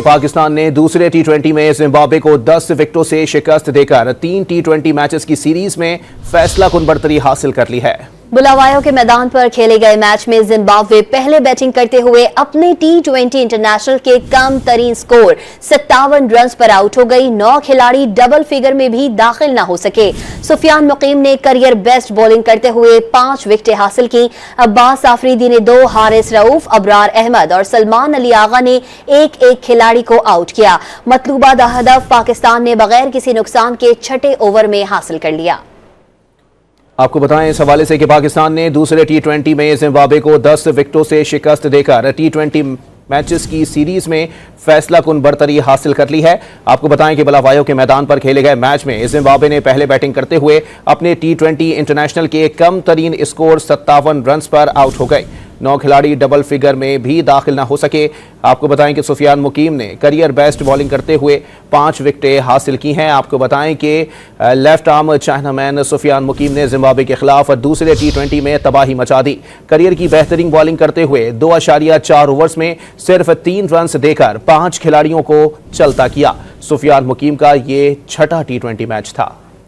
पाकिस्तान ने दूसरे टी20 में जिम्बाब्वे को 10 विकेटों से शिकस्त देकर 3 टी20 मैचेस की सीरीज में फैसलाकुन बढ़तरी हासिल कर ली है। बुलावायो के मैदान पर खेले गए मैच में जिम्बाब्वे पहले बैटिंग करते हुए अपने टी20 इंटरनेशनल के कम तरीन स्कोर 57 रन पर आउट हो गई। 9 खिलाड़ी डबल फिगर में भी दाखिल न हो सके। सुफियान मुकीम ने करियर बेस्ट बॉलिंग करते हुए 5 विकेटें हासिल की। अब्बास आफरीदी ने 2, हारिस रऊफ, अबरार अहमद और सलमान अली आगा ने एक खिलाड़ी को आउट किया। मतलूबा हदफ पाकिस्तान ने बगैर किसी नुकसान के 6ठे ओवर में हासिल कर लिया। आपको बताएं इस हवाले से कि पाकिस्तान ने दूसरे टी20 में जिम्बाब्वे को 10 विकेटों से शिकस्त देकर टी20 मैचेस की सीरीज में फैसलाकुन बढ़तरी हासिल कर ली है। आपको बताएं कि बुलावायो के मैदान पर खेले गए मैच में जिम्बाब्वे ने पहले बैटिंग करते हुए अपने टी20 इंटरनेशनल के कम तरीन स्कोर 57 रन पर आउट हो गए। 9 खिलाड़ी डबल फिगर में भी दाखिल न हो सके। आपको बताएं कि सुफियान मुकीम ने करियर बेस्ट बॉलिंग करते हुए 5 विकेटें हासिल की हैं। आपको बताएं कि लेफ्ट आर्म चाइनामैन सुफियान मुकीम ने जिम्बाब्वे के खिलाफ दूसरे टी20 में तबाही मचा दी। करियर की बेहतरीन बॉलिंग करते हुए 2.4 ओवर्स में सिर्फ 3 रन देकर 5 खिलाड़ियों को चलता किया। सुफियान मुकीम का ये 6ठा टी20 मैच था।